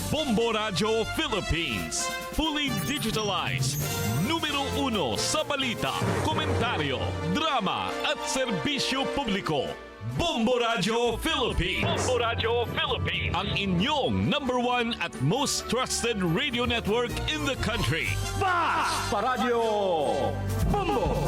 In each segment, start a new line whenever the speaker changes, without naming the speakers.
Bombo Radio Philippines. Fully digitalized. Numero 1 sa balita, komentaryo, drama at serbisyo publiko. Bombo Radio Philippines. Bombo Radio Philippines. Ang inyong number 1 at most trusted radio network in the country.
Paradyo Bombo!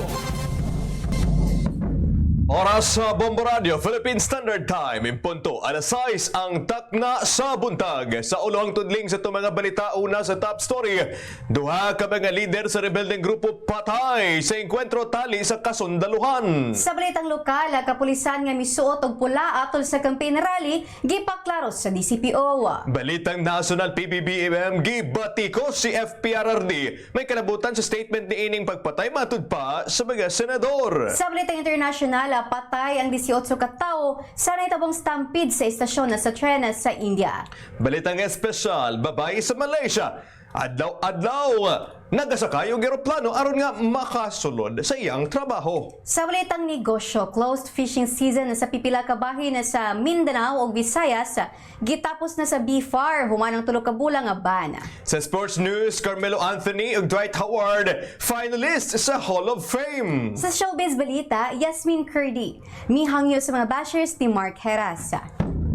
Oras sa Bombo Radio, Philippine Standard Time. Impunto, alas 6 ang takna sa buntag. Sa ulohang tudling sa itong mga balita, una sa top story. Duha ka mga leader sa rebeldeng grupo patay sa enkwentro tali sa kasundaluhan.
Sa balitang lokal, ang kapulisan nga misuot og pula atol sa campaign rally gipaklaros sa DCPO.
Balitang national PBBM gibatikos si FPRRD. May kanabutan sa statement ni ining pagpatay matud pa sa mga senador.
Sa balitang international, patay ang 18 katao sa naitabong stampede sa istasyon sa tren sa India.
Balitang espesyal, babae sa Malaysia. Adlaw-adlaw, nagasakay og eroplano aron nga makasulod sa iyang trabaho.
Sa balitang negosyo, closed fishing season sa pipila ka bahin sa Mindanao ug Visayas gitapos na sa BFAR human ang tulo ka bulan nga ban.
Sa sports news, Carmelo Anthony ug Dwight Howard finalist sa Hall of Fame.
Sa showbiz balita, Yasmin Curdy mihangyo sa mga bashers ni Mark Heras.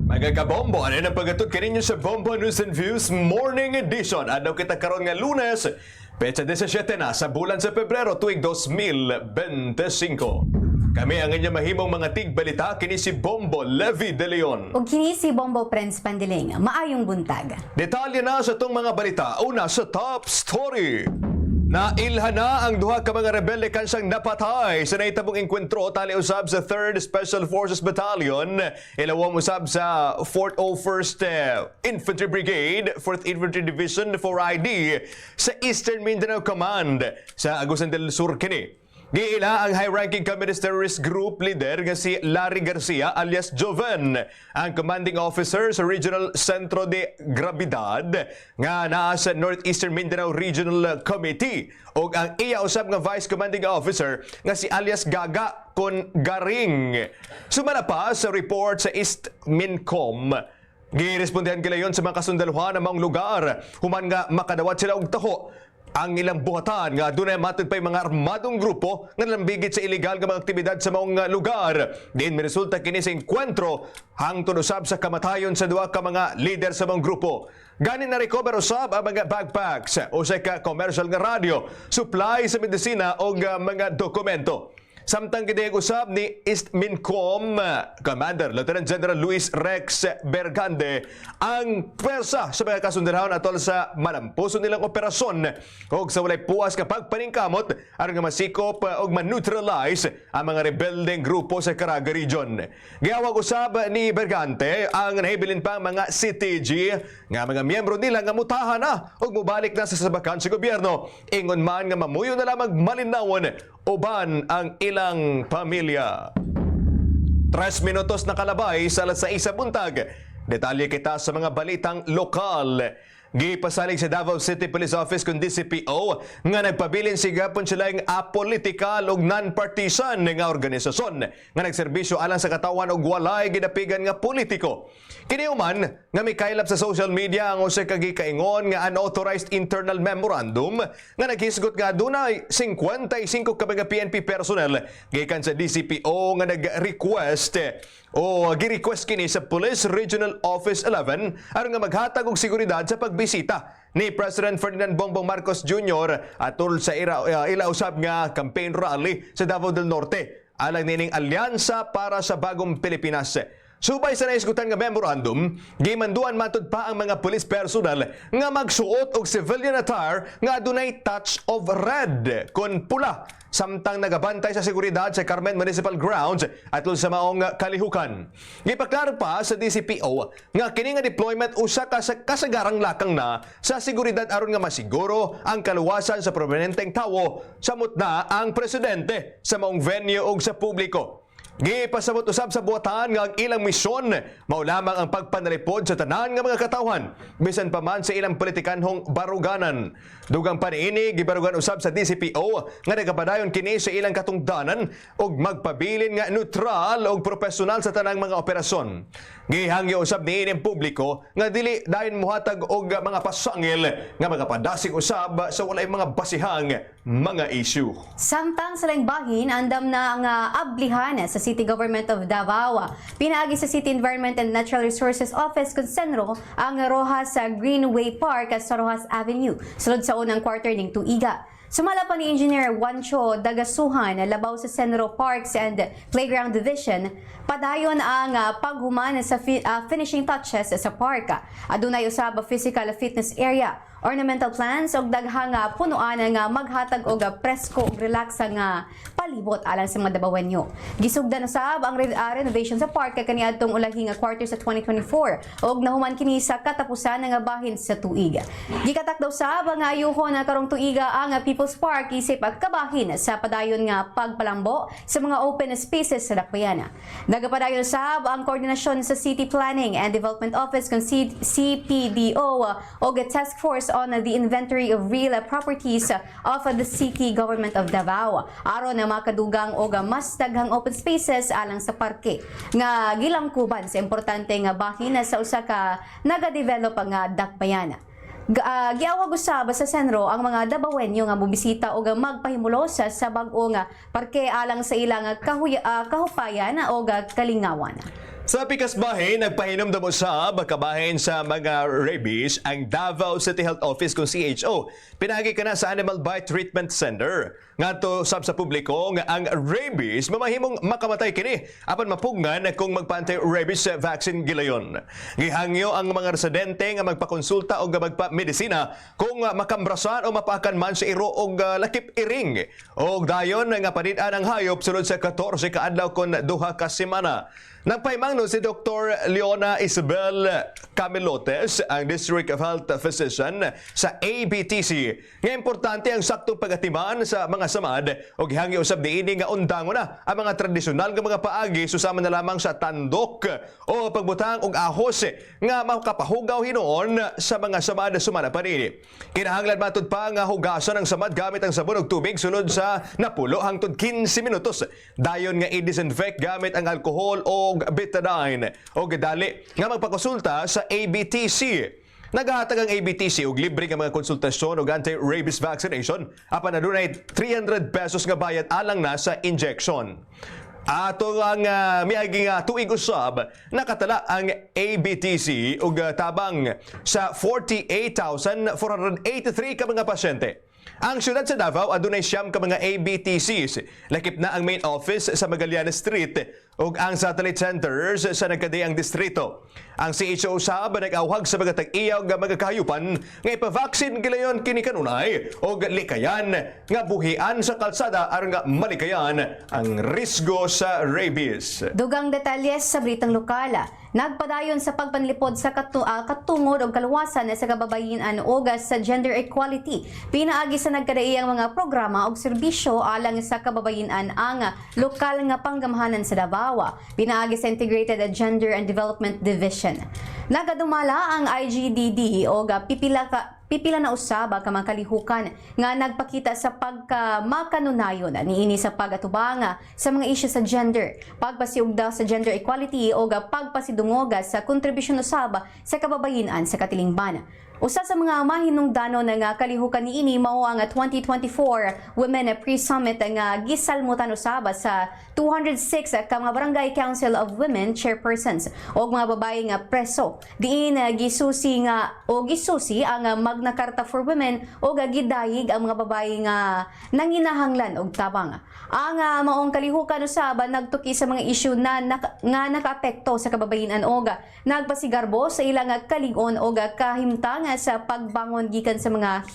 Mga kabombo, ano na pagkatod kaninyo sa Bombo News and Views Morning Edition. Adlaw kita karon nga Lunes, petsa 17 na sa bulan sa Pebrero tuig 2025. Kami ang inyong mahimong mga tigbalita, kini si Bombo Levi De Leon.
Ug kini si Bombo Prince Pandiling, maayong buntag.
Detalye na sa itong mga balita. Una sa top story. Nailhan na ang duha ka mga rebelde kansang napatay sa naitabong enkwentro tali usab sa 3rd Special Forces Battalion, ilawom usab sa 401st Infantry Brigade, 4th Infantry Division 4ID sa Eastern Mindanao Command sa Agusan del Sur kini. Giila ang high-ranking Communist Terrorist Group leader nga si Larry Garcia alias Joven, ang commanding officer sa Regional Centro de Gravidad nga naa sa Northeastern Mindanao Regional Committee o ang iya usab nga vice commanding officer nga si alias Gaga Con Garing. Sumala pa sa report sa East Mincom, girespondehan kilayon sa mga kasundaluhan ng mga lugar human nga makadawat sila og taho ang ilang buhatan nga dunay matod pay mga armadong grupo nga nalambigit sa illegal nga mga aktibidad sa maong lugar. Diin resulta kini sa enkwentro hangtod usab sa kamatayon sa duha ka mga leader sa maong grupo. Gani na recover usab ang mga backpacks, usay ka commercial nga radio, supply sa medisina o mga dokumento. Samtang gidayag usab ni East Mincom Commander Lieutenant General Luis Rex Bergande ang pwersa sa mga kasundaluhan atol sa malampuson nilang operasyon o sa walay puwas nga pagpaningkamot aron nga masikop o man-neutralize ang mga rebeldeng grupo sa Caraga Region. Gihawag usab ni Bergante ang nahibilin pang mga CTG nga mga miyembro nila nga mutahan na o mubalik na sa sabakan sa gobyerno, ingon man nga mamuyo na lamang malinawon uban ang ilang pamilya. 3 minutos na kalabay sa alas 6 sa buntag. Detalye kita sa mga balitang lokal. Gipasalig sa Davao City Police Office kung DCPO nga nagpabilin sigapon sila ng apolitical o non-partisan nga organisasyon nga nagserbisyo alang sa katawan og walay gidapigan nga politiko. Kiniuman nga may kailap sa social media ang usay ka gikaingon nga unauthorized internal memorandum nga naghisgot nga dunay 55 ka mga PNP personnel gikan sa DCPO nga nag-request o gi-request kini sa Police Regional Office 11 aron nga maghatag og seguridad sa pagbisita ni President Ferdinand Bongbong Marcos Jr. atol sa ila usab nga campaign rally sa Davao del Norte alang nining Alyansa para sa Bagong Pilipinas. Subay sa naisgutan nga memorandum, gimanduan matud pa ang mga police personnel nga magsuot og civilian attire nga adunay touch of red kon pula samtang nagabantay sa seguridad sa Carmen Municipal Grounds atol sa maong kalihukan. Gipaklaro pa sa DCPO nga kini nga deployment usa ka sa kasagarang lakang na sa seguridad aron nga masiguro ang kaluwasan sa prominenteng tawo samot na ang presidente sa maong venue ug sa publiko. Gipasabot usab sa buhatan nga ang ilang misyon mao lamang ang pagpanalipod sa tanan nga mga katawhan bisan pa man sa ilang politikanhong baruganan. Dugang pa niini gibarugan usab sa DCPO nga nagapadayon kini sa ilang katungdanan ug magpabilin nga neutral ug profesional sa tanang mga operasyon. Gihangyo usab niini ang publiko nga dili dayon muhatag og mga pasangil nga magapadasig usab sa walay mga basihang mga issue.
Samtang sa laing bahin, andam na ang ablihan sa City Government of Davao. Pinaagi sa City Environment and Natural Resources Office kung senro ang Rojas Greenway Park sa Rojas Avenue, sulod sa unang quarter ning tuiga. Sumala pa ni Engineer Juancho Dagasuhan, labaw sa Senro Parks and Playground Division, padayon ang paghuman sa finishing touches sa park. Adunay usab physical fitness area, ornamental plants ug daghang punuan nga maghatag og presko ug relax nga palibot alang sa mga Davaoenyo. Gisugdan usab ang renovation sa park kaniadtong ulahing quarter sa 2024 ug nahuman kini sa katapusan nga bahin sa tuig. Gikatak daw usab ang ayuhon karong tuiga ang People's Park isip kabahin sa padayon nga pagpalambo sa mga open spaces sa Dakbayan. Nagapadayon usab ang koordinasyon sa City Planning and Development Office kung CPDO o Task Force on the Inventory of Real Properties of the City Government of Davao. Aron na makadugang o mas daghang open spaces alang sa parke nga gilangkuban sa importante nga bahin sa usa ka nagadevelop nga Dakbayan. Giawag usab sa senro ang mga Davaoenyo nga mobisita o magpahimulo sa bag-o nga parke alang sa ilang kahupayan o kalingawan.
Sa pikas bahin, nagpahinom daw usab kabahin sa mga rabies ang Davao City Health Office kung CHO. Pinagi ka na sa Animal Bite Treatment Center. Ngadto sab sa publiko nga ang rabies mamahimong makamatay kini apan mapugngan kung magpa-anti-rabies vaccine gilayon. Gihangyo ang mga residente nga magpakonsulta o magpa-medisina kung makambrasan o mapakan man sa iro og lakip iring. Og dayon nga panidan ang hayop sulod sa 14 ka adlaw kon duha ka semana. Nagpahimangno si Dr. Leona Isabel Camilotes, ang District of Health Physician sa ABTC. Nga importante ang saktong pagatiman sa mga samad o gihangyo usab diini nga undango na ang mga tradisyonal nga mga paagi susama na lamang sa tandok o pagbutang og ahos nga makapahugaw hinoon sa mga samad sumana pa nini. Kinahanglan matud pa nga hugasan ang samad gamit ang sabon ug tubig sulod sa napulo hangtod 15 minutos. Dayon nga i-disinfect gamit ang alcohol o betadine o dali nga magpakonsulta sa ABTC. Nagahatag ang ABTC og libre nga mga konsultasyon og anti-rabies vaccination apan adunay 300 pesos nga bayad alang na sa injection. Ato ang miaging tuig usab nakatala ang ABTC og tabang sa 48,483 ka mga pasyente. Ang siyudad sa Davao adunay 9 ka mga ABTCs. Lakip na ang main office sa Magallanes Street ug ang satellite centers sa nagkadiyang distrito. Ang CHO usab nag-awhag sa mga tag-iyaw nga mga kahayupan nga ipavaksin gilayon kini kanunay og likayan nga buhian sa kalsada aron nga malikayan ang risgo sa rabies.
Dugang detalles sa britang lokal. Nagpadayon sa pagpanlipod sa katungod o kaluwasan sa kababayen o sa gender equality. Pinaagi sa nagkadaiyang mga programa o serbisyo alang sa kababayen ang lokal nga panggamhanan sa Davao. Pinaagi sa Integrated Gender and Development Division. Nagadumala ang IGDD o pipila na usab ka mga kalihukan nga nagpakita sa pagkamakanunayon niini sa pagatubang sa mga isyu sa gender, pagpasiugda sa gender equality o pagpasidungog sa kontribusyon usab sa kababayen sa katilingban. Usa sa mga mahinungdanon nga kalihukan niini mao ang 2024 Women Pre-Summit nga gisalmutan usab sa 206 ka mga Barangay Council of Women Chairpersons o mga babae nga preso. Diin gisusi ang Magna Carta for Women o gidayig ang mga babae nga nanginahanglan og tabang. Ang maong kalihukan usab nagtuki sa mga isyu na nakaapekto sa kababayen o nagpasigarbo sa ilang kalig-on o kahimtang sa pagbangon gikan sa mga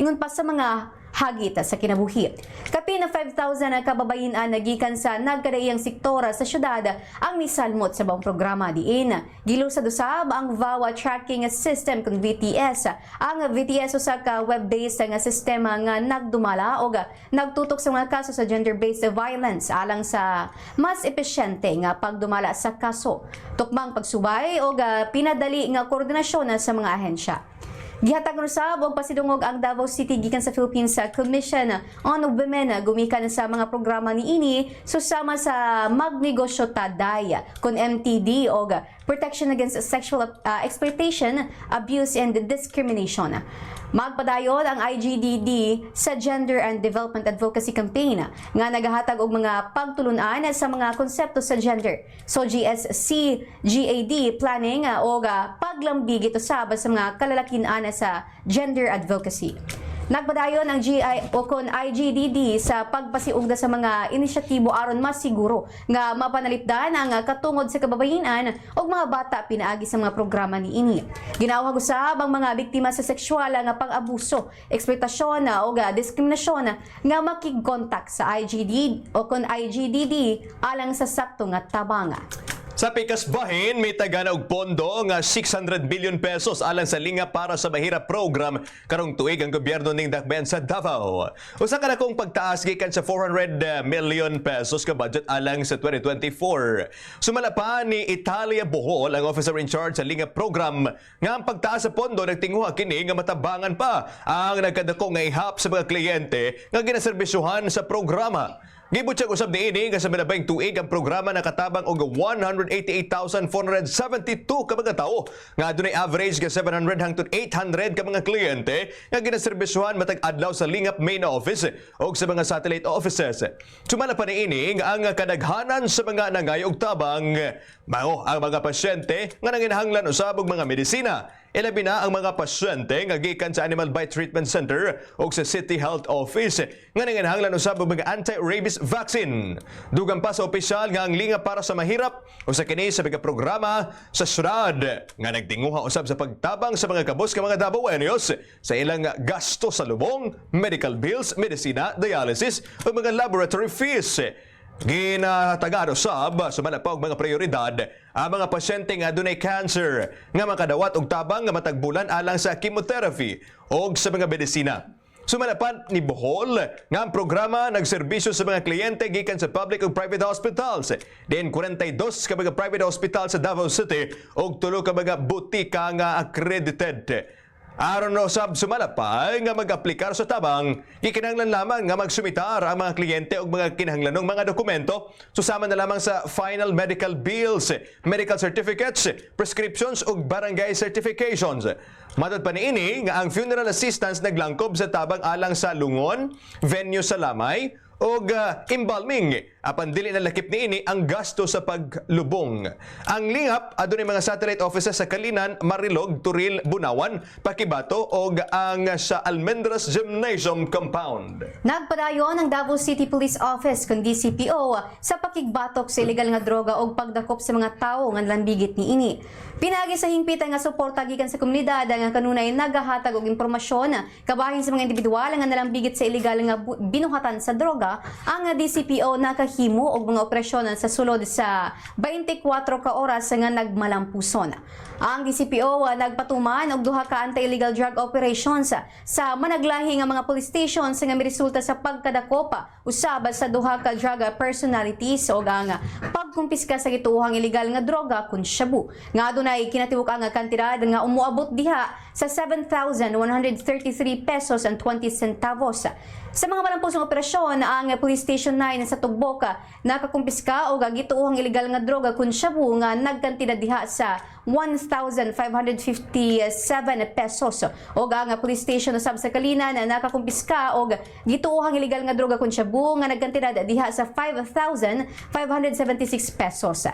ingon pa sa mga hagit sa kinabuhi. Kapin na 5,000 na kababayan nagikan sa nagkadaiyang sektora sa syudad ang misalmot sa buong programa diin. Gilusad usab ang VAWA Tracking System kung VTS. Ang VTS usa ka web-based nga sistema nga nagdumala o nagtutok sa mga kaso sa gender-based violence alang sa mas epesyente nga pagdumala sa kaso. Tukmang pagsubay o pinadali nga koordinasyon sa mga ahensya. Gihatag usab og pasidungog ang Davao City gikan sa Philippines Commission on Women gumikan sa mga programa niini susama sa magnegosyo taday kun MTD o Protection Against Sexual Exploitation, Abuse and Discrimination. Magpadayon ang IGDD sa Gender and Development Advocacy Campaign nga nagahatag og mga pagtulunan sa mga konsepto sa gender. So GSC GAD planning o paglambig ito sa mga kalalakian sa gender advocacy. Nagpadayon ang GI o kon IGDD sa pagpasiugda sa mga inisyatibo aron mas siguro nga mapanalipdan ang katungod sa kababayenan o mga bata pinaagi sa mga programa niini. Ginawag usab ang mga biktima sa sexual nga pang-abuso, eksploitasyon o diskriminasyon nga makig-contact sa IGD o kon IGDD alang sa sakto nga tabang.
Sa pikas bahin, may tagana og pondo nga 600 billion pesos alang sa linga para sa mahirap program karong tuig ang gobyerno ning dakben sa Davao. Usa ka dakong pagtaas gikan sa 400 million pesos ka budget alang sa 2024. Sumala pa ni Italia Bohol, ang officer in charge sa linga program, nga ang pagtaas sa pondo nagtinguha kini nga matabangan pa ang nagkadako nga ihap sa mga kliyente nga ginaserbisyuhan sa programa. Gibutyag usab niini nga sa milabing tuig ang programa nakatabang og 188,472 ka mga tawo nga adunay average nga 700 hangtod 800 ka mga kliyente nga ginaserbisyuhan matag adlaw sa lingap main office o sa mga satellite offices. Sumala pa niini nga ang kadaghanan sa mga nangay og tabang mao ang mga pasyente nga nanginahanglan usab og mga medisina. Ilabi na ang mga pasyente nga gikan sa Animal Bite Treatment Center o sa City Health Office nga nanginahanglan usab og mga anti-rabies vaccine. Dugang pa sa opisyal nga ang linga para sa mahirap o sa kini sa mga programa sa syudad nga nagtinguha usab sa pagtabang sa mga kabos ka mga Davaoenos sa ilang gasto sa lubong, medical bills, medisina, dialysis o mga laboratory fees. Ginatagado sab sumala pa og mga prioridad ang mga pasyente nga adunay cancer nga makadawat og tabang nga matagbulan alang sa chemotherapy o sa mga medisina. Sumala pa ni Bohol nga ang programa nagserbisyo sa mga kliyente gikan sa public ug private hospitals. Din 42 ka mga private hospital sa Davao City ug 3 ka mga butika nga accredited. Aron no sab sumala pa nga mag-aplikar sa tabang, gikinahanglan lamang nga magsumitar ang mga kliyente og mga kinahanglanong mga dokumento susama na lamang sa final medical bills, medical certificates, prescriptions ug barangay certifications. Matod pa niini nga ang funeral assistance naglangkob sa tabang alang sa lungon, venue sa lamay og embalming. Apan dili na lakip niini ang gasto sa paglubong. Ang lingap adunay mga satellite offices sa Kalinan, Marilog, Turil, Bunawan, Pakibato og ang sa Almendras Gymnasium Compound.
Nagpadayon ang Davao City Police Office kun DCPO sa pakigbatok sa illegal nga droga o pagdakop sa mga tawo nga lambigit niini. Pinaagi sa hingpit nga suporta gikan sa komunidad nga kanunay nagahatag og impormasyon kabahin sa mga individual nga nalambigit sa illegal nga binuhatan sa droga. Ang DCPO nakahimo og mga operasyon sa sulod sa 24 ka oras nga nagmalampuson. Ang DCPO nagpatuman og duha ka anti-illegal drug operations sa managlahi nga mga police stations nga miresulta sa pagkadakopa usab sa duha ka drug personalities o ang pagkumpiska sa gituohang illegal nga droga kun shabu. Nga adunay kinatibuk ang kantidad nga umuabot diha sa 7,133 pesos and 20 centavos. Sa mga malampusong operasyon, ang Police Station 9 sa Tugbok nakakumpiska o gituohang illegal nga droga kun shabu nga nagkantidad diha sa 1,557 pesos. O ang Police Station usab sa Kalinan nakakumpiska og gituohang illegal nga droga kun shabu nga nagkantidad diha sa 5,576 pesos.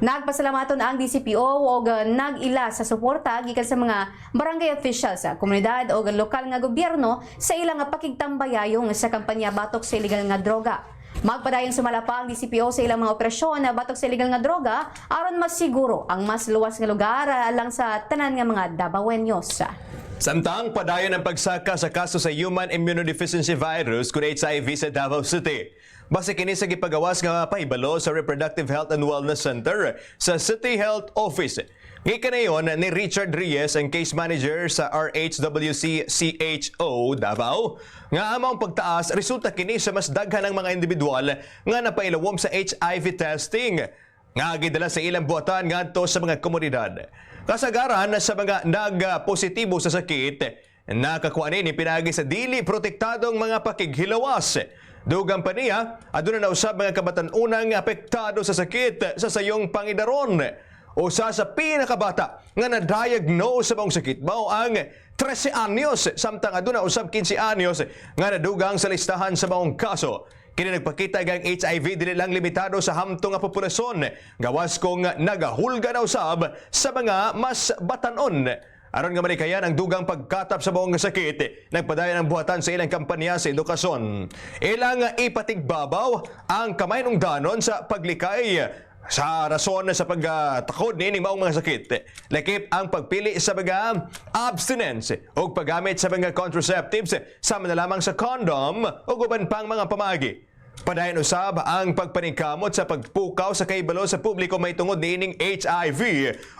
Nagpasalamaton ang DCPO og nag-ila sa suporta gikan sa mga barangay officials sa komunidad o lokal nga gobyerno sa ilang pakigtambayayong sa kampanya batok sa illegal nga droga. Magpadayon sumala pa ang DCPO sa ilang mga operasyon na batok sa illegal nga droga aron mas siguro ang mas luwas nga lugar alang sa tanan nga mga Davaoenos.
Samtang padayon ang pagsaka sa kaso sa human immunodeficiency virus kung HIV sa Davao City. Base kini sa gipagawas nga pahibalo sa Reproductive Health and Wellness Center sa City Health Office. Gikanayon ni Richard Reyes, ang case manager sa RHWC CHO Davao, nga amang pagtaas resulta kini sa mas daghan ng mga individual nga napailawom sa HIV testing nga gidala sa ilang buhatan ngadto sa mga komunidad. Kasagaran sa mga nagpositibo sa sakit, nakakuha ni pinagi sa dili protektadong mga pakighilawas. Dugang pa niya, aduna na usab mga kabatan-unang apektado sa sakit sa sayong pangidaron. Usa sa pinakabata nga na-diagnose sa maong sakit mao ang 13 anyos, samtang aduna usab 15 anyos nga nadugang sa listahan sa maong kaso. Kini nagpakita ang HIV dili lang limitado sa hamtong nga populasyon, gawas kong nagahulga na usab sa mga mas batanon. Aron nga manikayan ang dugang pagkatap sa maong sakit, nagpadayon ang buhatan sa ilang kampanya sa edukasyon. Ilang ipatigbabaw ang kamay ng danon sa paglikay sa rason sa pagtakod ni maong mga sakit. Lakip ang pagpili sa mga abstinence o paggamit sa mga contraceptives, sama na lamang sa condom o guban pang mga pamagi. Padayon usab ang pagpaningkamot sa pagpukaw sa kahibalo sa publiko may tungod niining HIV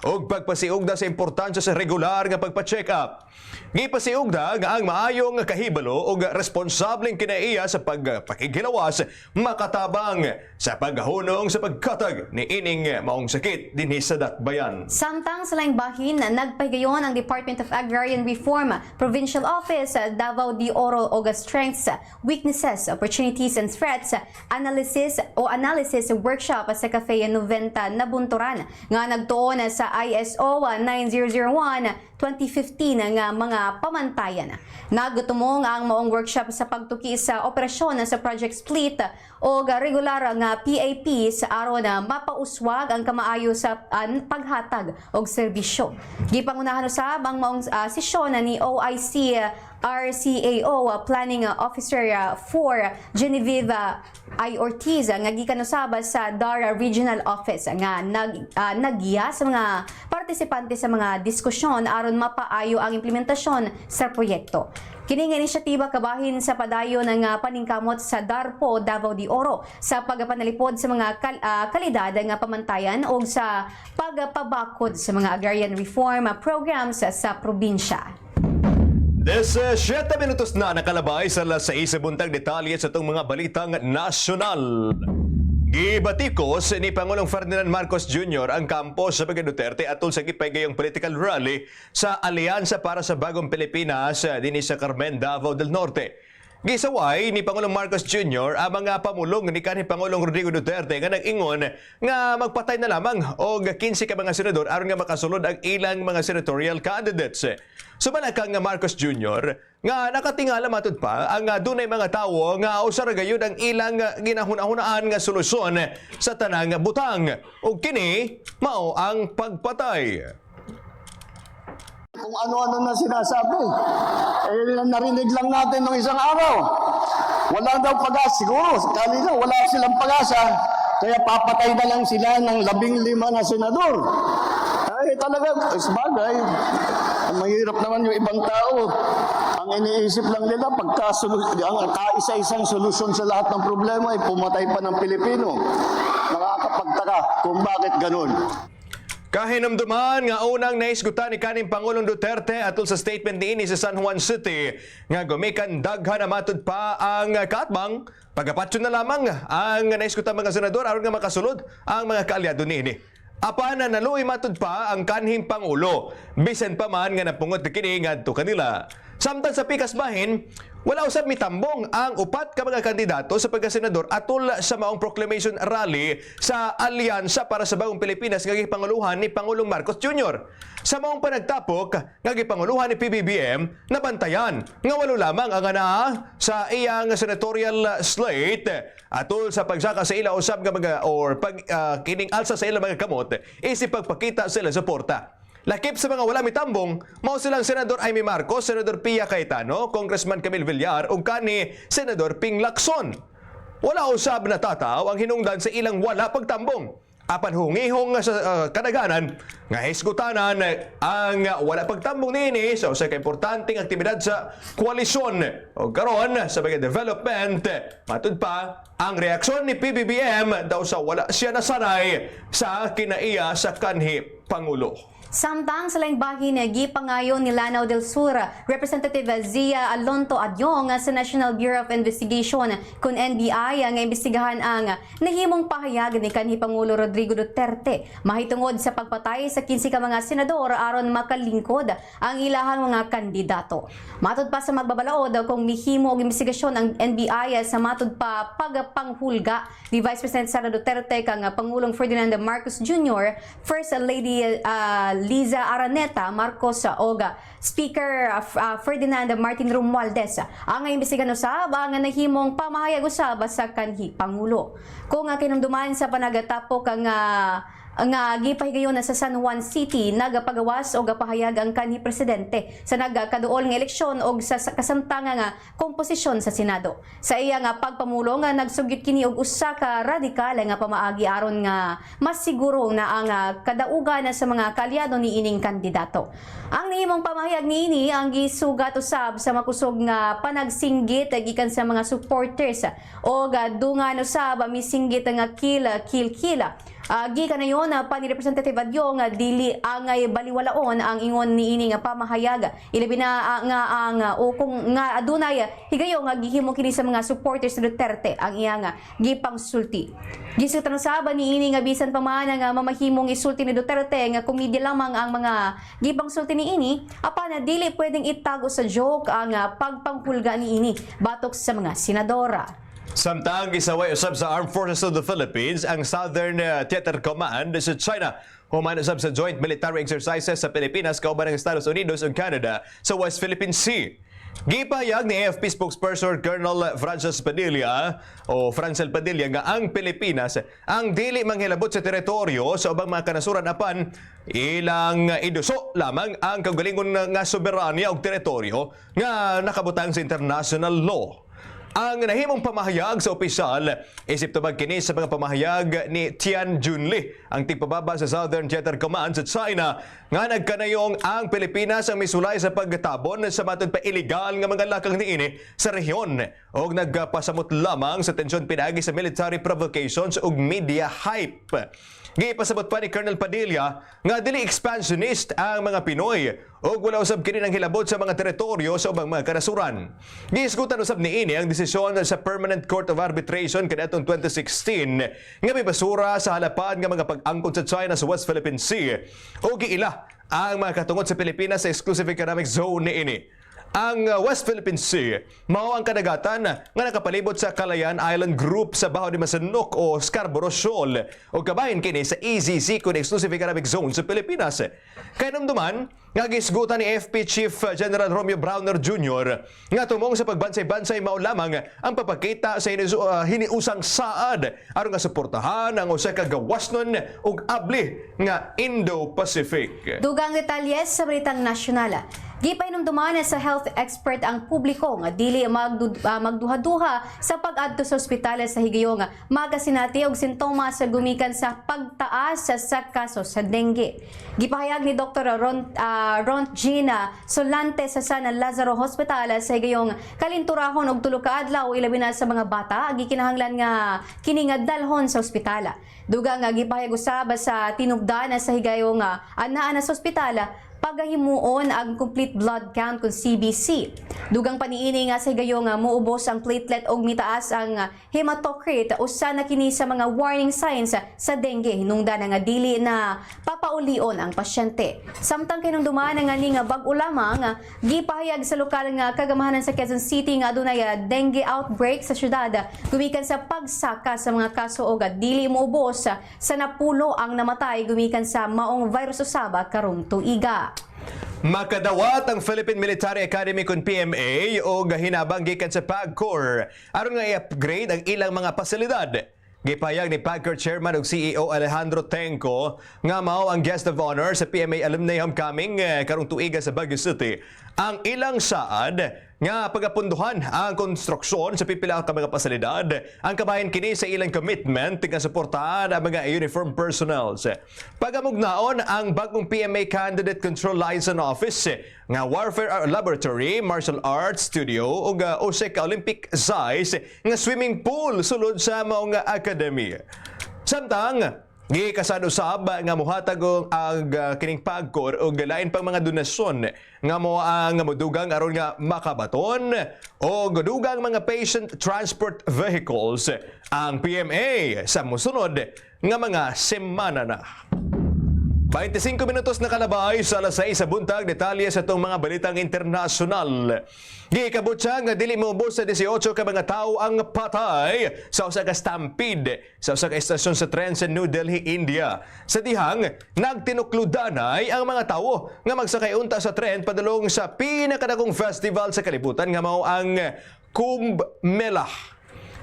o pagpasiugda sa importansya sa regular nga pagpa-check up. Gipasiugda nga ang maayong kahibalo o responsableng kinaiya sa pagpakighilawas makatabang sa paghunong sa pagkatag ni ining maong sakit dinhi sa Dakbayan.
Samtang sa laing bahin, nagpahigayon ang Department of Agrarian Reform Provincial Office Davao de Oro og Strengths, Weaknesses, Opportunities and Threats Analysis Workshop sa Cafe 90 na Bunturan nga nagtuon sa ISO 9001-2015 nga mga pamantayan. Nagutumong ang maong workshop sa pagtuki sa operasyon sa Project Split o regular nga PAP sa araw na mapauswag ang kamaayo sa paghatag og serbisyo. Gipangunahan usab ang maong sesyon ni OIC RCAO Planning Officer for Genevieve I. Ortiz nga gikan usab sa DARA Regional Office nga naggiya sa mga partisipante sa mga diskusyon aron mapaayo ang implementasyon sa proyekto. Kini nga inisyatiba kabahin sa padayon ng paningkamot sa DARPO Davao de Oro sa pagpanalipod sa mga kalidad nga pamantayan o sa pagpabakod sa mga agrarian reform programs sa probinsya.
17 minutos na nakalabay sa alas 6 buntag detalye sa itong mga balitang nasyonal. Gibatikos ni Pangulong Ferdinand Marcos Jr. ang kampo sa Pagka Duterte atol sa gipagayong political rally sa Alyansa para sa Bagong Pilipinas dinhi sa Carmen, Davao del Norte. Gisaway ni Pangulong Marcos Jr. ang mga pamulong ni kanhi Pangulong Rodrigo Duterte nga nag-ingon nga magpatay na lamang og 15 ka mga senador aron nga makasulod ang ilang mga senatorial candidates. Sumalakang nga Marcos Jr. nga nakatingala matud pa ang dunay mga tawo nga usar gayud ang ilang ginahuna-hunaan nga solusyon sa tanang butang ug kini mao ang pagpatay.
Kung ano-ano na sinasabi. Narinig lang natin nung isang araw. Wala daw pag-asa. Siguro, kanina wala silang pag-asa. Kaya papatay na lang sila ng 15 na senador. Ay, talaga, sabagay. Mahirap naman yung ibang tao. Ang iniisip lang nila, ang kaisa-isang solusyon sa lahat ng problema ay pumatay pa ng Pilipino. Nakakapagtaka kung bakit ganun.
Kahinumduman nga unang naisgutan ni kaning Pangulong Duterte atol sa statement niini sa San Juan City nga gumikan daghan na matud pa ang katbang pagapatyon na lamang ang naisgutan mga senador aron nga makasulod ang mga kaalyado niini. Apan na naluoy matud pa ang kanhing Pangulo bisan pa man nga napungot kini ngadto kanila. Samtang sa pikas bahin, wala usab mitambong ang upat ka mga kandidato sa pagkasenador atol sa maong proclamation rally sa Alyansa para sa Bagong Pilipinas nga gipanguluhan ni Pangulong Marcos Jr. Sa maong panagtapok nga gipanguluhan ni PBBM, nabantayan nga walo lamang ang ana sa iyang senatorial slate atol sa pagsaka sa ila usab nga mga or kining alsa sa ila mga kamot isip pagpakita sila suporta. Lakip sa mga wala mitambong, mao silang Senador Amy Marcos, Senador Pia Cayetano, Congressman Camille Villar ug kani Senador Ping Lacson. Wala usab na tataw ang hinungdan sa ilang wala pagtambong. apan hungihong sa kadaganan nga hisgutanan ang wala pagtambong niini sa usa ka importanteng aktibidad sa koalisyon o karon sa mga development. Matud pa ang reaksyon ni PBBM daw sa wala siya nasanay sa kinaiya sa kanhi Pangulo.
Samtang sa laing bahin, gipangayon ni Lanao del Sur, Representative Zia Alonto Adyong sa National Bureau of Investigation kung NBI nga imbestigahan ang nahimong pahayag ni kanhi Pangulo Rodrigo Duterte mahitungod sa pagpatay sa 15 ka mga senador aron makalingkod ang ilahang mga kandidato. Matud pa sa magbabalaod kung mihimo og imbestigasyon ang NBI sa matud pa pagpanghulga ni Vice President Sara Duterte kang Pangulong Ferdinand Marcos Jr., First Lady Liza Araneta Marcos o Speaker Ferdinand Martin Romualdez ang imbestigan usab ang nahimong pamahayag usab sa kanhi Pangulo. Kung kinumduman sa panagatapok nga gipahigayon na sa San Juan City nagapagawas o gapahayag ang kanhi presidente sa nagkaduol nga eleksyon o sa kasamtangan nga komposisyon sa Senado. Sa iya nga pagpamulo nga nagsugid kini og usa ka radikal nga pamaagi aron nga mas siguro na ang kadaugan sa mga kaalyado ni ining kandidato. Ang nahimong pamahayag niini ang gisugat usab sa makusog nga panagsinggit gikan sa mga supporters o dungan usab misinggit nga kill. Gikan na yun pa ni Representative Adyong dili angay baliwalaon ang ingon niini nga pamahayag. Ilabi na o kung nga adunay higayon nga gihimo kini sa mga supporters ni Duterte ang iyang gipangsulti. Gisutan usab niini nga bisan pa man nga mamahimong isulti ni Duterte nga komedya lamang ang mga gipangsulti niini apan dili pwedeng itago sa joke ang pagpanghulga niini batok sa mga senadora.
Samtang gisaway usab sa Armed Forces of the Philippines ang Southern Theater Command sa China. Human usab sa joint military exercises sa Pilipinas kauban ng Estados Unidos ug Canada sa West Philippine Sea. Gipahayag ni AFP spokesperson Colonel Francel Padilla nga ang Pilipinas ang dili manghilabot sa teritoryo sa ubang mga kanasuran apan ilang iduso lamang ang kaugalingon nga soberanya og teritoryo nga nakabutang sa international law. Ang nahimong pamahayag sa opisyal, isip tubag kini sa mga pamahayag ni Tian Junli, ang tigpababa sa Southern Theater Command sa China, nga nagkanayong ang Pilipinas ang misulay sa pagtabon sa matod pa illegal nga mga lakang niini sa rehiyon o nagpasamot lamang sa tensyon pinagi sa military provocations ug media hype. Gipasabot pa ni Colonel Padilla nga dili expansionist ang mga Pinoy o wala usab kini nang hilabot sa mga teritoryo sa ubang mga kanasuran. Giisgutan usab niini ang desisyon sa Permanent Court of Arbitration kaniadtong 2016 nga may basura sa halapan nga mga pag-angkon sa China sa West Philippine Sea o giila ang mga katungod sa Pilipinas sa Exclusive Economic Zone niini. Ang West Philippine Sea mao ang kadagatan nga nakapalibot sa Calayan Island Group sa Baho de Masinloc o Scarborough Shoal o kabahin kini sa EEZ kun Exclusive Economic Zone sa Pilipinas. Kay namduman nga gisgutan ni AFP Chief General Romeo Browner Jr. nga tumong sa pagbansay-bansay mao lamang ang papakita sa hiniusang saad aron nga suportahan ang usa ka gawasnon ug abli nga Indo-Pacific.
Dugang detalye sa Balitang Nasyonal. Gipainomduman sa health expert ang publiko nga dili magduha-duha sa pag-adto sa ospital sa higayong magasinati og sintomas sa gumikan sa pagtaas sa kaso sa dengue. Gipahayag ni Dr. Ron Gina Solante sa San Lazaro Hospital sa higayong kalinturahon og tulo ka adlaw ilabi na sa mga bata gikinahanglan nga kini nga dalhon sa ospital. Dugang nga gipahayag usab sa tinubdan sa higayong anaa sa ospital pagahimuon ang complete blood count kung CBC. Dugang paniini nga sa higayong muubos ang platelet og mitaas ang hematocrit usa na kini sa mga warning signs sa dengue hinungdan nga dili na papaulion ang pasyente. Samtang kinumduman nga ni nga bag-o lamang gipahayag sa lokal nga kagamahanan sa Quezon City nga adunay dengue outbreak sa syudad gumikan sa pagsaka sa mga kaso og dili moubos sa napulo ang namatay gumikan sa maong virus usab karong tuiga.
Makadawat ang Philippine Military Academy kun PMA o hinabang gikan sa PAGCOR aron nga i-upgrade ang ilang mga pasilidad. Gipahayag ni PAGCOR Chairman ug CEO Alejandro Tenco nga mao ang guest of honor sa PMA Alumni Homecoming karong tuiga sa Baguio City. Ang ilang saad nga pagapunduhan ang konstruksyon sa pipila ka mga pasalidad. Ang kabayan kini sa ilang commitment nga suportahan ang mga uniform personnels. Pagamugnaon ang bagong PMA Candidate Control Liaison Office nga Warfare Laboratory, Martial Arts Studio ug OSEC Olympic size nga swimming pool sulod sa mga academy. Samtang gikasad usab nga mohatag ang kining pagkor og lain pang mga donasyon nga mo ang modugang aron nga makabaton o dugang mga patient transport vehicles ang PMA sa mosunod nga mga semana na. 25 minutos na kalabay sa alas 6 sa buntag, detalye sa itong mga balitang internasyonal. Gikabot siya nga dili maubos sa 18 ka mga tao ang patay sa usa ka stampede sa usa ka estasyon sa tren sa New Delhi, India. Sa dihang, nagtinukludanay ang mga tao nga magsakay unta sa tren padulong sa pinakadakong festival sa kalibutan nga mao ang Kumbh Mela.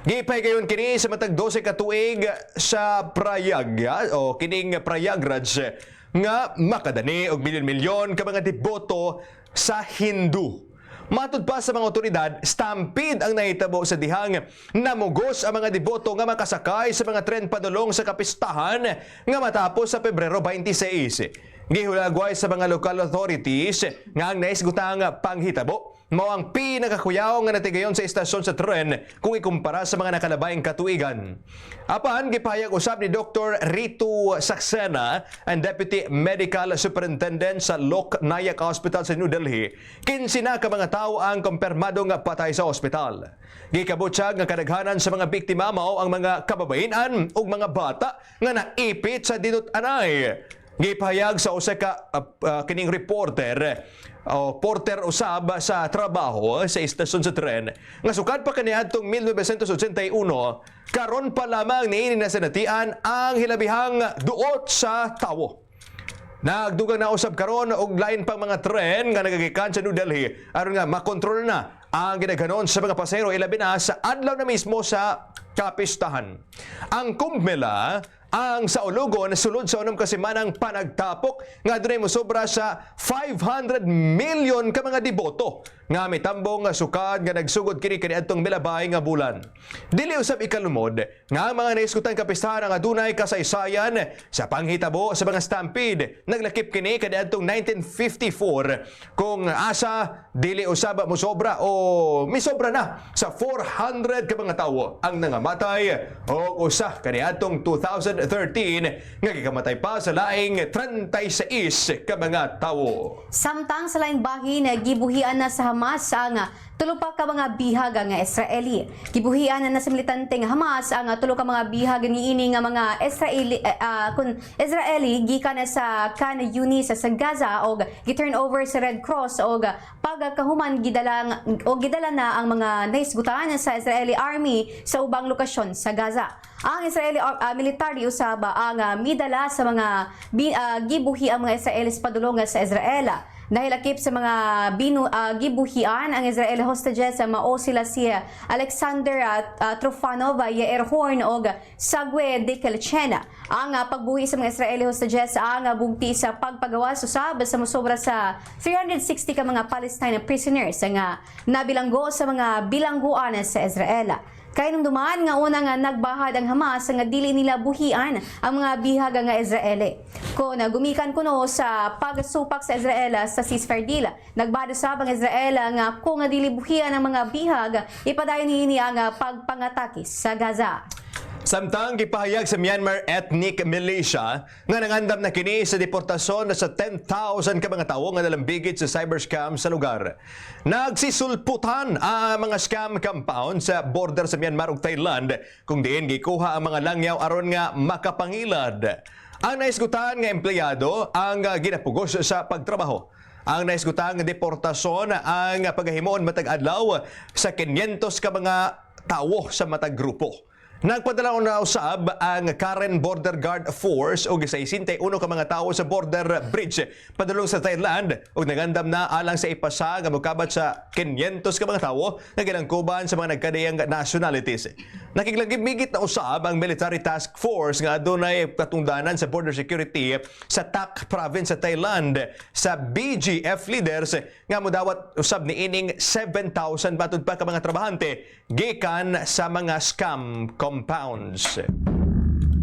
Gipay kayon kini sa matag 12 ka tuig sa Prayag o kining Prayagraj nga makadani og milyon-milyon ka mga deboto sa Hindu. Matud pa sa mga otoridad, stampede ang nahitabo sa dihang namugos ang mga deboto nga makasakay sa mga tren padulong sa kapistahan nga matapos sa Pebrero 26. Gihulagway sa mga local authorities nga ang naisgutang panghitabo mao ang pinakakuyaw nga natigayon sa istasyon sa tren kung ikumpara sa mga nakalabayng katuigan. Apan gipahayag usab ni Dr. Ritu Saxena, ang Deputy Medical Superintendent sa Lok Nayak Hospital sa New Delhi, 15 na ka mga tao ang kumpirmado nga patay sa ospital. Gikabot siya nga kadaghanan sa mga biktima mao ang mga kababayenan ug mga bata nga naipit sa dinut-anay. Gipahayag sa usa ka kining reporter o porter usab sa trabaho sa istasyon sa tren nga sukad pa kaniadtong 1981 karon pa lamang niini na sanatian ang hilabihang duot sa tawo. Nagdugang na usab karon og lain pang mga tren nga nagagikan sa New Delhi aron nga makontrol na ang ginaghanon sa mga pasahero ilabi na sa adlaw na mismo sa kapistahan. Ang Kumbh Mela ang sa Ulugon sulod sa unom ka semanang panagtapok nga dunay mosobra sa 500 million ka mga deboto nga mitambong sukad nga nagsugod kini kaniadtong milabay nga bulan. Dili usab ikalumod nga ang mga naisgutan kapistahan nga adunay kasaysayan sa panghitabo sa mga stampede. Naglakip kini kaniadtong 1954 kung asa dili usab mosobra o misobra na sa 400 ka mga tawo ang nangamatay o usa kaniadtong 2013 nga gikamatay pa sa laing 36 ka mga tawo.
Samtang sa laing bahin, gibuhian na sa Hamas ang tulo pa ka mga bihag nga Israeli. Gibuhian na sa militanteng Hamas ang tulo ka mga bihag niini nga mga Israeli gikan na sa Khan Yunis sa Gaza og gi-turn over sa Red Cross og pagkahuman gidala na ang mga naisgutan sa Israeli Army sa ubang lokasyon sa Gaza. Ang Israeli military usab ang midala sa mga gibuhi ang mga Israelis padulong sa Israel. Dahil akip sa mga gibuhian ang Israeli hostages mao sila si Alexander Trofanov, Yair Horn o Sagwe Dekelchena. Ang pagbuhi sa mga Israeli hostages ang bugti sa pagpagawas usab sa mosobra sa 360 ka mga Palestine prisoners nga nabilanggo sa mga bilangguan sa Israel. Kay nung dumaan nga una nga nagbahad ang Hamas nga dili nila buhian ang mga bihag nga Israeli. Kung gumikan kuno sa pagsupak sa Israel sa ceasefire deal, nagbahad usab ang Israel nga kung dili buhian ang mga bihag, ipadayon niini ang pagpangatake sa Gaza.
Samtang gipahayag sa Myanmar Ethnic Militia nga nangandam na kini sa deportasyon sa 10,000 ka mga tawo nga nalambigit sa cyber scam sa lugar. Nagsisulputan ang mga scam compound sa border sa Myanmar ug Thailand kung diin gikuha ang mga langyaw aron nga makapangilad. Ang naisgutan nga empleyado ang ginapugos sa pagtrabaho. Ang naisgutan nga deportasyon ang pagahimoon matag adlaw sa 500 ka mga tawo sa matag grupo. Nagpadala na usab ang Karen Border Guard Force o gisay 61 ka mga tawo sa border bridge padulong sa Thailand ug nagandam na alang sa ipasa nga mokabat sa 500 ka mga tawo nga gilangkuban sa mga nagkadayang nationalities. Nakiglagimigit na usab ang Military Task Force nga adunay katungdanan sa border security sa Tak Province sa Thailand sa BGF leaders nga modawat usab ni ining 7,000 batud pa ka mga trabahante gikan sa mga scam compounds.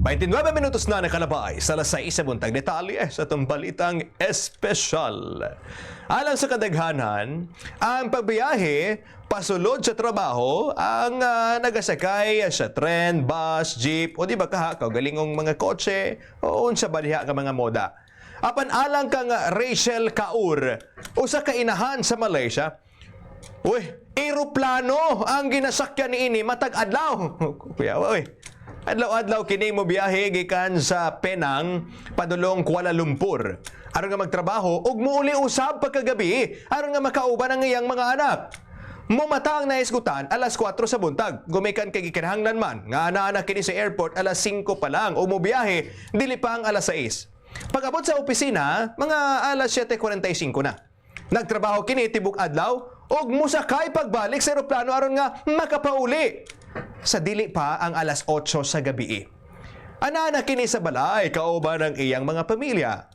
29 minutos na nakalabay sa alas 6 sa buntag detalye sa itong balitang espesyal. Alang sa kadaghanan, ang pagbiyahe pasulod sa trabaho ang nagasakay sa tren, bus, jeep o di ba kaha galingong mga kotse o unsa baliha ka mga moda. Apan alang kang Rachel Kaur, usa ka inahan sa Malaysia. Uy, eroplano ang ginasakyan ni ini matag adlaw. Kuya, uy. Adlaw-adlaw kini mo biyahe gikan sa Penang padulong Kuala Lumpur. Aron nga magtrabaho ug muuli usab pagkagabi aron nga makauban ang iyang mga anak. Mumata ang naisgutan alas 4 sa buntag. Gumikan kay gikinahanglan man nga ana kini sa airport alas 5 pa lang o mobiyahe dili pa ang alas 6. Pag-abot sa opisina, mga alas 7:45 na. Nagtrabaho kini tibok adlaw ug musakay pagbalik sa eroplano aron nga makapauli. Sa dili pa ang alas 8 sa gabi. Ana kini sa balay kauban ang iyang mga pamilya.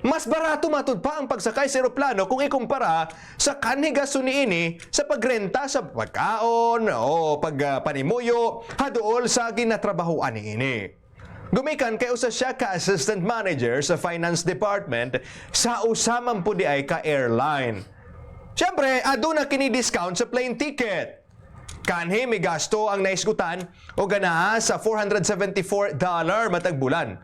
Mas barato matud pa ang pagsakay sa eroplano kung ikumpara sa kanhi gasto niini sa pagrenta sa pagkaon o pagpanimuyo haduol sa ginatrabahoan niini. Gumikan kay usa siya ka assistant manager sa finance department sa usamang pudi ay ka airline. Siyempre, aduna kini discount sa plane ticket. Kanhi may gasto ang naisgutan o ganaha sa $474 matag bulan.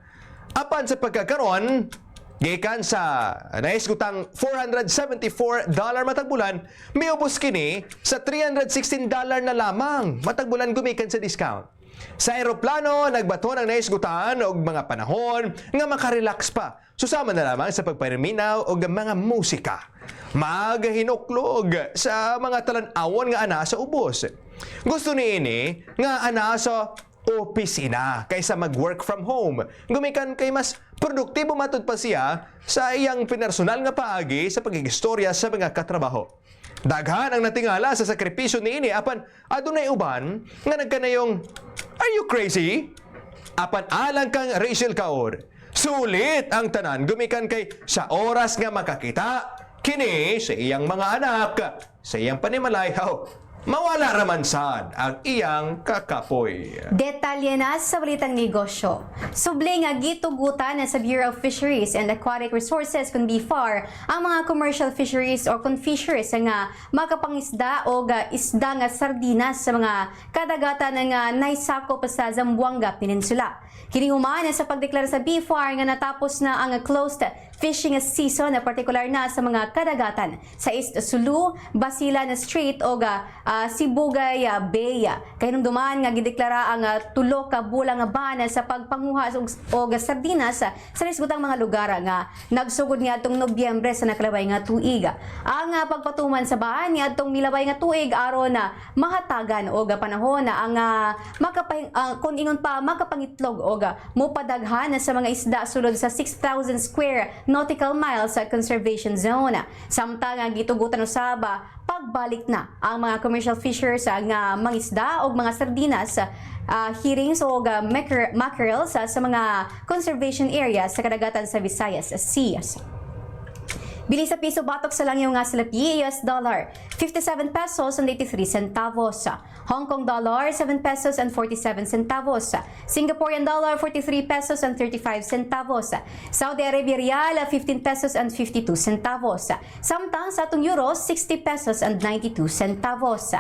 Apan sa pagkakaron, gikan sa naisgutang $474 matag bulan, miubos kini sa $316 na lamang matag bulan gumikan sa discount. Sa eroplano, nagbaton ang naisgutan og mga panahon nga makarelax pa. Susama na lamang sa pagpariminaw og mga musika. Magahinuklog sa mga talan-awon nga ana sa ubos. Gusto ni ini nga ana sa opisina kaysa mag-work from home. Gumikan kay mas produktibo matud pa siya sa iyang pinersonal nga paagi sa pagigistorya sa mga katrabaho. Daghan ang natingala sa sakripisyo ni ini apan adunay uban nga nagkanayong "Are you crazy?" Apan alang kang Rachel Kaur. Sulit ang tanan gumikan kay sa oras nga makakita kini sa iyang mga anak, sa iyang panimalay, mawala raman sad ang iyang kakapoy.
Detalye na sa balitang negosyo. Subli nga gitugutan na sa Bureau of Fisheries and Aquatic Resources kung BFAR ang mga commercial fisheries or confisheries nga makapangisda o isda nga sardinas sa mga kadagatan nga naisako pa sa Zamboanga Peninsula. Kini humana sa pagdeklara sa BFAR nga natapos na ang closed fishing season na partikular na sa mga kadagatan sa East Sulu, Basilan Strait o Sibugay Bay. Kay nung duman nga gideklara ang tulo ka bulang nga ban sa pagpanguha og sardinas sa nasgutang mga lugar nga nagsugod nga atong Nobyembre sa nakalabay nga tuig. Ang pagpatuman sa ban nga atong milabay nga tuig aron na mahatagan og panahon na ang kung ingon pa makapangitlog og mopadaghan sa mga isda sulod sa 6,000 square nautical miles sa conservation zone. Samtang gitugutan usaba pagbalik na ang mga commercial fishers nga mangisda o mga sardinas, herrings o mackerels sa mga conservation areas sa kadagatan sa Visayas Sea. Bili sa piso batok sa langyaw nga salapi, US dollar 57 pesos and 83 centavos. Hong Kong dollar 7 pesos and 47 centavos. Singaporean dollar 43 pesos and 35 centavos. Saudi Arabia rial 15 pesos and 52 centavos. Samtang sa atong euro 60 pesos and 92 centavos.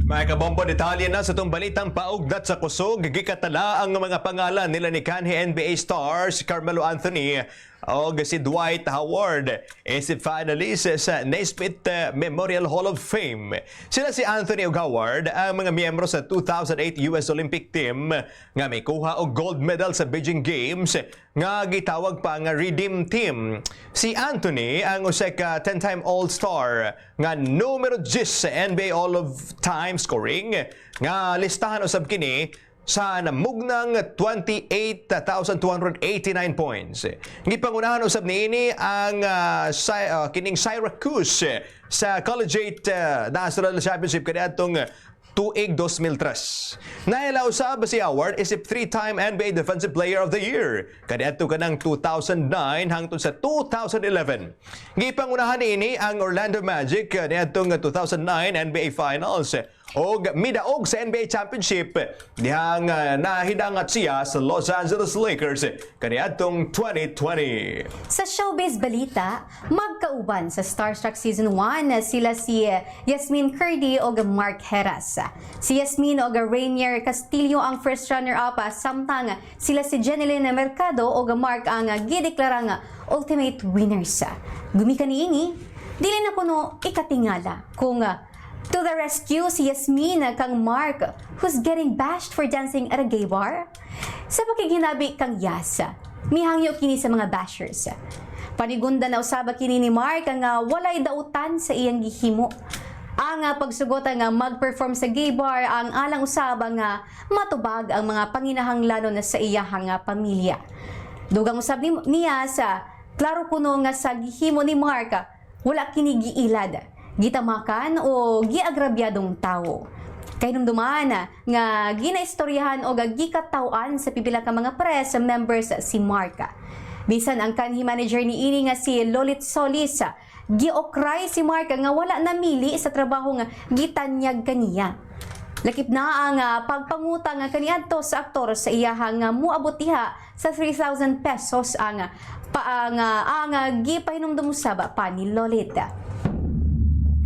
Mga kabombo, detalye na sa itong balitang paugdat sa kusog. Gikatala ang mga pangalan nila ni kanhi NBA stars Carmelo Anthony o si Dwight Howard si finalist sa Naismith Memorial Hall of Fame. Sila si Anthony ug Howard ang mga miyembro sa 2008 US Olympic Team nga may kuha og gold medal sa Beijing Games nga gitawag pa nga Redeem Team. Si Anthony ang usa ka 10-time All-Star nga numero 10 sa NBA All of Time scoring nga listahan usab kini sa namugnang 28,289 points. Gipangunahan usab niini ang kining Syracuse sa Collegiate National Championship kaniadtong tuig 2003. Naila usab si Howard isip 3-time NBA Defensive Player of the Year kaniadto kanang 2009 hangtod sa 2011. Gipangunahan niini ang Orlando Magic kaniadtong 2009 NBA Finals og midaog sa NBA Championship dihang nahidangat siya sa Los Angeles Lakers kaniadtong 2020.
Sa showbiz balita, magkauban sa Starstruck Season 1 sila si Yasmin Curdy o Mark Heras. Si Yasmin o Rainier Castillo ang first runner-up samtang sila si Jeneline Mercado o Mark ang gideklarang ultimate winners. Gumikan niini, dili na kuno ikatingala kung to the rescue si Yasmin kang Mark who's getting bashed for dancing at a gay bar. Sa pakiginabi kang Yas, mihangyo kini sa mga bashers. Panigunda na usaba kini ni Mark ang walay dautan sa iyang gihimo. Ang pagsugot nga mag-perform sa gay bar ang alang usaba nga matubag ang mga panginahanglanon na sa iyahang pamilya. Dugang usab niya sa klaro kuno nga sa gihimo ni Mark wala kini giilad, gitamakan o giagrabyadong tao. Kay nung dumana nga ginaistoryahan o gikatawaan sa pipila ka mga press members si Mark. Bisan ang kanhi manager ni ini nga si Lolit Solis, giokray si Mark nga wala namili sa trabaho nga gitanyag kaniya. Lakip na ang pagpangutang nga kaniadto sa aktor sa iyahang muabot diha sa 3,000 pesos ang gipahinumdum usab pa ni Lolita.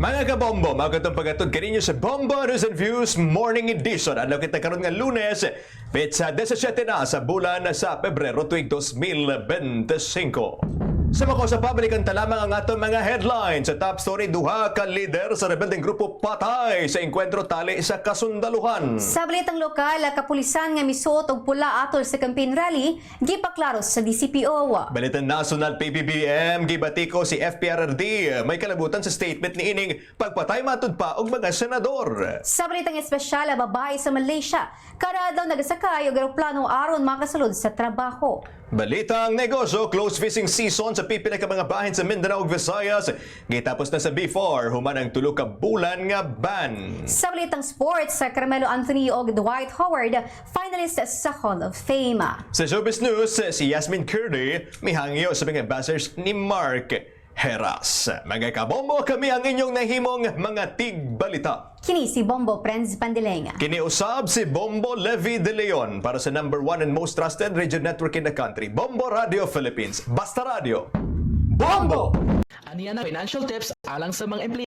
Mga kabombo, magandang pagkatod kaninyo sa Bombo News and Views Morning Edition. Adlaw kita karon nga Lunes, petsa 17 na sa bulan sa Pebrero tuig 2025. Sa mako sa pabalikan ta lamang ang atong mga headlines sa top story. Duha ka leader sa rebeldeng grupo patay sa engkwentro tali sa kasundaluhan.
Sa balitang lokal, kapulisan nga misuot og pula atol sa campaign rally gipaklaros sa DCPO.
Balitang national PBBM gibatiko si FPRRD may kalabutan sa statement ni ining pagpatay matud pa og mga senador.
Sa balitang espesyal, babae sa Malaysia kada daw nagasakay og eroplano aron makasulod sa trabaho.
Balitang negosyo, close fishing season sa pipila ka mga bahin sa Mindanao ug Visayas. Gitapos na sa B4 human ang tulo ka bulan nga ban.
Sa balitang sports, Carmelo Anthony o Dwight Howard finalist sa Hall of Fame.
Sa showbiz news, si Yasmin Curdy mihangyo sa mga ambassadors ni Mark Heras. Mga kabombo, kami ang inyong nahimong mga tigbalita.
Kini si Bombo Friends Pandilenga.
Kiniusab si Bombo Levi De Leon para sa #1 and most trusted radio network in the country, Bombo Radio Philippines. Basta Radio. Bombo!
Aniya na financial tips alang sa mga empleyado.